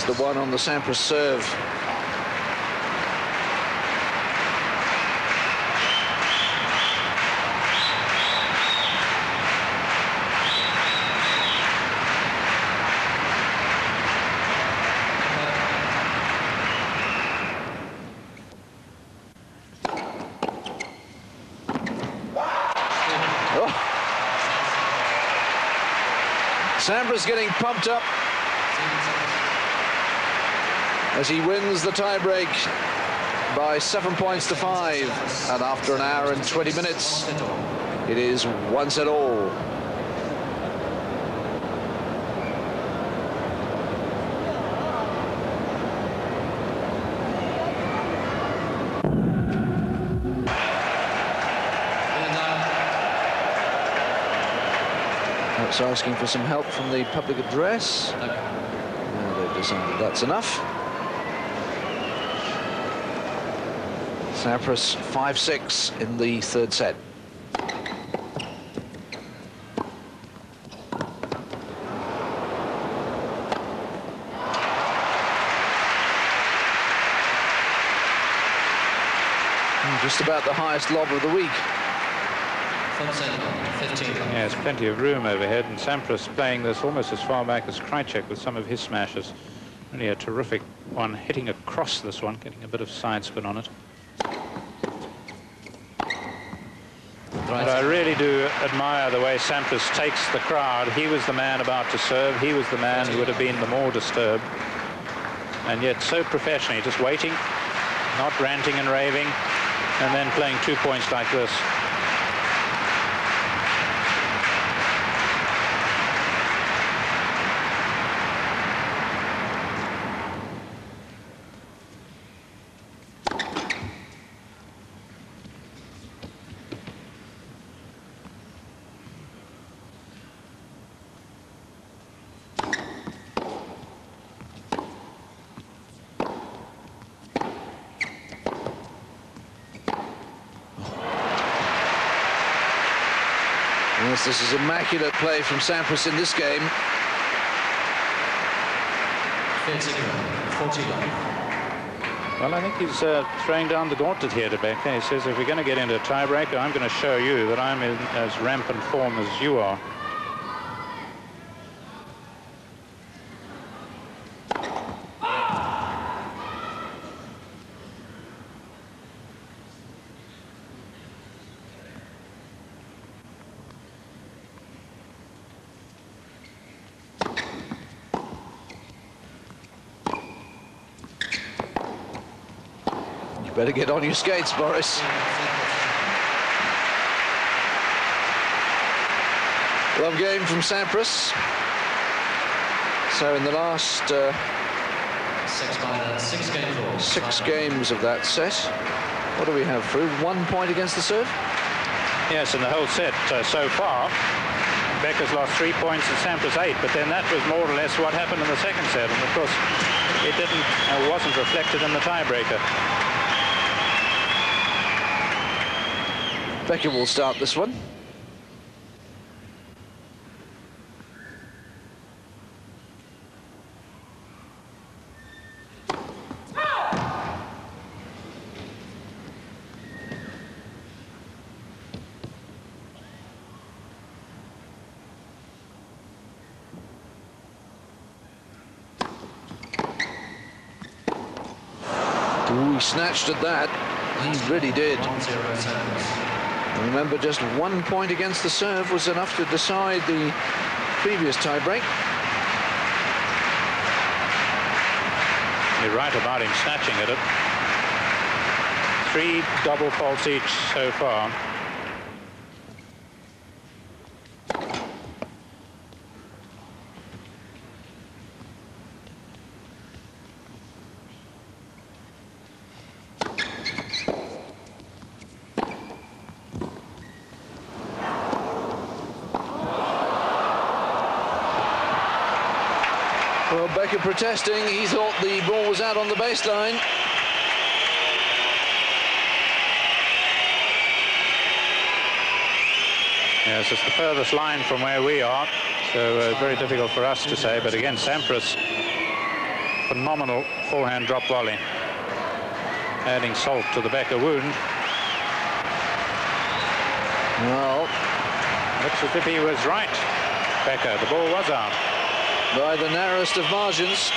the one on the sampras serve. Sampras getting pumped up as he wins the tiebreak by 7 points to 5, and after an hour and 20 minutes it is 1-all. Perhaps asking for some help from the public address. They've decided that's enough. Sampras 5-6 in the third set. Just about the highest lob of the week. Yeah, there's plenty of room overhead, and Sampras playing this almost as far back as Krajcek with some of his smashes. Really a terrific one, hitting across this one, getting a bit of side spin on it. But I really do admire the way Sampras takes the crowd. He was the man about to serve. He was the man who would have been the more disturbed. And yet so professionally, just waiting, not ranting and raving, and then playing 2 points like this. Yes, this is immaculate play from Sampras in this game. 41. Well, I think he's throwing down the gauntlet here to Becker. He says, if we're going to get into a tiebreaker, I'm going to show you that I'm in as rampant form as you are. Better get on your skates, Boris. Love game from Sampras. So in the last 6 games of that set, what do we have through? 1 point against the serve? Yes, in the whole set so far. Becker's lost 3 points and Sampras 8, but then that was more or less what happened in the second set, and of course it wasn't reflected in the tiebreaker. Becker will start this one. Ooh, he snatched at that. He really did. Remember, just 1 point against the serve was enough to decide the previous tiebreak. You're right about him snatching at it. 3 double faults each so far. Well, Becker protesting. He thought the ball was out on the baseline. Yes, it's the furthest line from where we are, so very difficult for us to say. But again, Sampras phenomenal forehand drop volley, adding salt to the Becker wound. Well, looks as if he was right, Becker. The ball was out. By the narrowest of margins.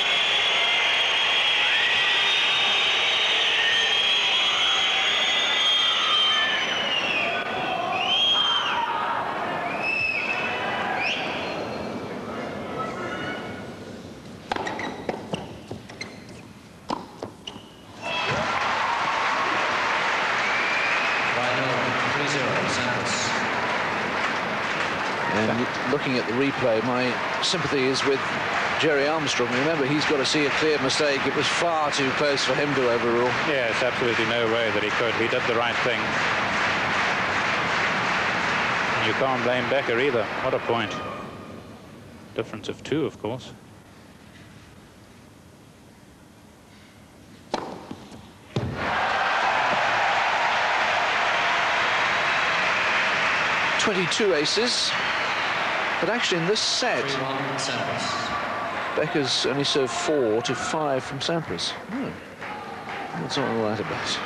And looking at the replay, my sympathy is with Jerry Armstrong. Remember, he's got to see a clear mistake. It was far too close for him to overrule. Yes, absolutely no way that he could. He did the right thing. And you can't blame Becker either. What a point. Difference of 2, of course. "22 aces, but actually in this set, Becker's only served 4 to 5 from Sampras. Oh, what's all that about?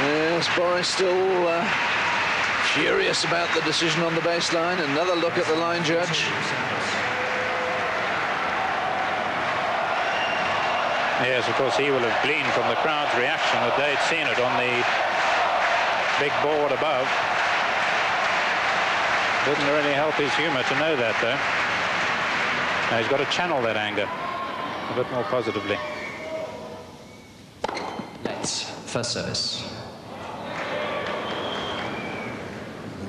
Yes, Boris still furious about the decision on the baseline. Another look at the line judge. Yes, of course, he will have gleaned from the crowd's reaction that they'd seen it on the big board above. Didn't really help his humor to know that, though. Now he's got to channel that anger a bit more positively. Let's first service.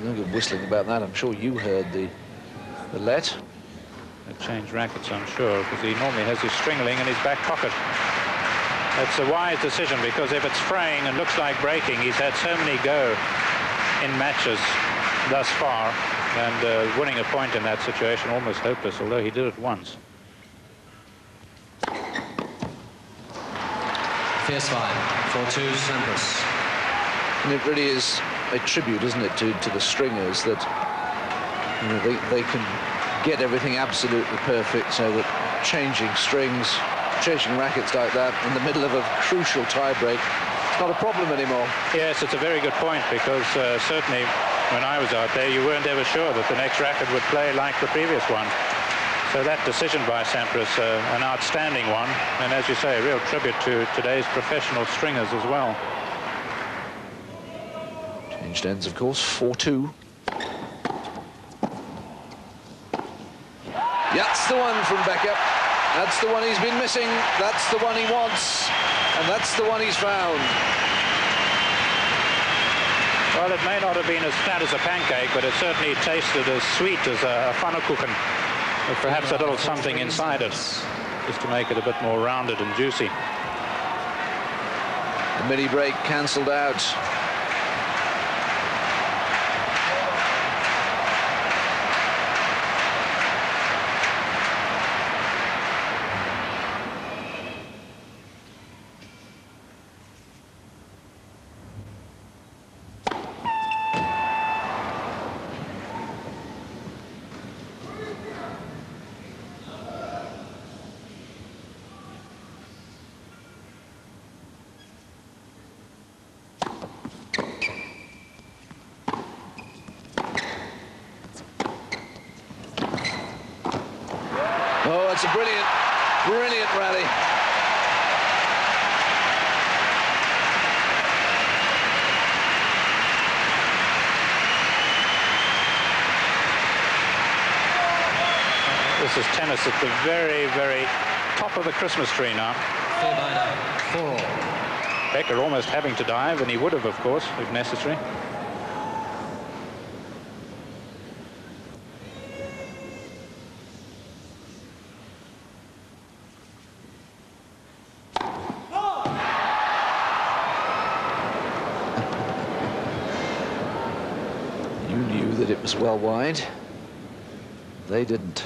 No good whistling about that. I'm sure you heard the let. They changed rackets, I'm sure, because he normally has his stringling in his back pocket. That's a wise decision, because if it's fraying and looks like breaking, he's had so many go in matches thus far, and winning a point in that situation almost hopeless, although he did it once. Fierce line, 4-2 Sampras. And it really is a tribute, isn't it, to the stringers, that they can get everything absolutely perfect, so that changing strings, changing rackets like that in the middle of a crucial tie-break, it's not a problem anymore. Yes, it's a very good point, because certainly when I was out there, you weren't ever sure that the next racket would play like the previous one. So that decision by Sampras, an outstanding one, and as you say, a real tribute to today's professional stringers as well. Changed ends, of course, 4-2. That's the one from Becker. That's the one he's been missing. That's the one he wants. And that's the one he's found. Well, it may not have been as flat as a pancake, but it certainly tasted as sweet as a pfannkuchen, with perhaps a little something inside it, just to make it a bit more rounded and juicy. The mini break cancelled out. Oh, it's a brilliant, brilliant rally. This is tennis at the very, very top of the Christmas tree now. Becker almost having to dive, and he would have, of course, if necessary. that it was well wide. They didn't.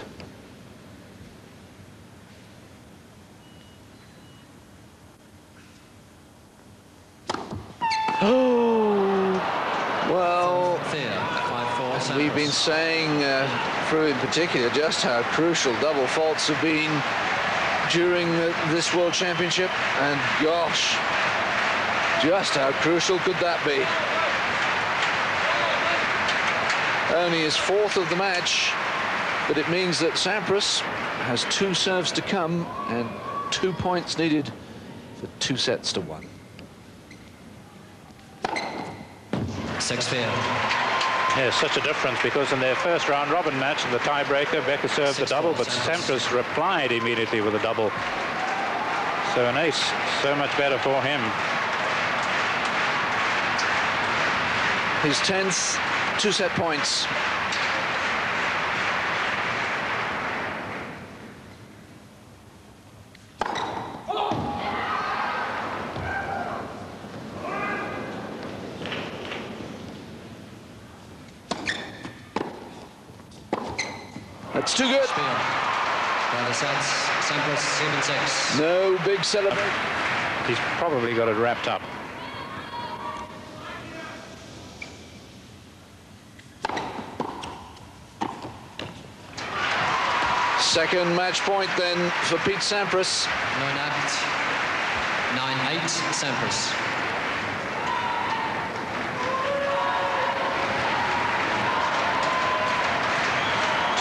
Oh, well, we've been saying through in particular just how crucial double faults have been during this World Championship, and gosh, just how crucial could that be? Only his 4th of the match, but it means that Sampras has 2 serves to come and 2 points needed for 2 sets to 1. 6-4. Yes, such a difference, because in their first round robin match in the tiebreaker, Becker served the double, but Sampras replied immediately with a double. So an ace, so much better for him. His 10th 2-set points. That's too good. By the sets, Sampras 7-6. No big celebration. He's probably got it wrapped up. Second match point then for Pete Sampras. 9-8 Sampras.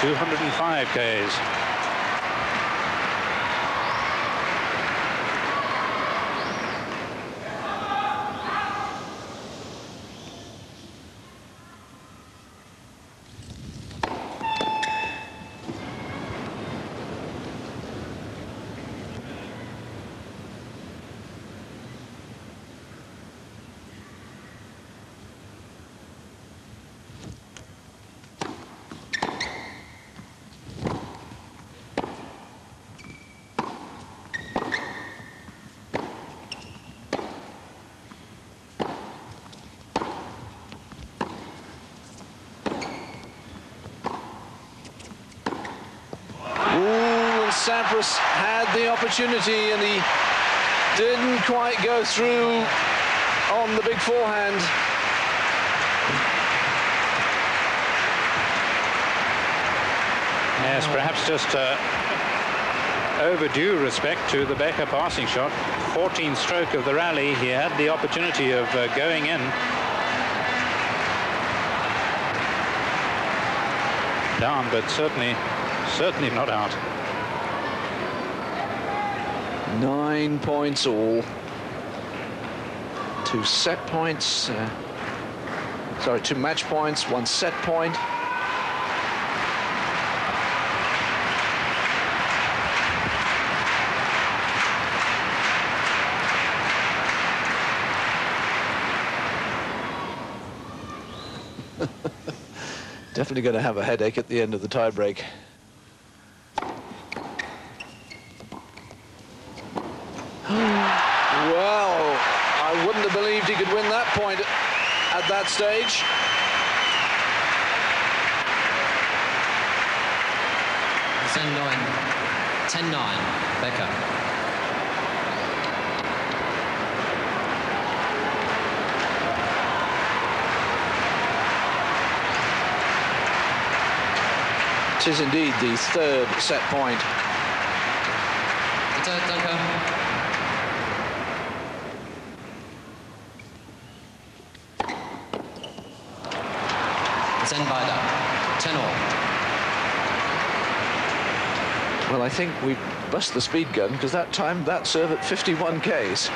$205 Ks. Sampras had the opportunity and he didn't quite go through on the big forehand. Yes, perhaps just overdue respect to the Becker passing shot. 14th stroke of the rally, he had the opportunity of going in. Down, but certainly not out. 9 points all. 2 set points. Sorry, 2 match points, 1 set point. Definitely going to have a headache at the end of the tie break. Well, I wouldn't have believed he could win that point at that stage. It's 10-9, Becker. It is indeed the 3rd set point. It's in by 10-all. Well, I think we bust the speed gun because that time that serve at 51 Ks.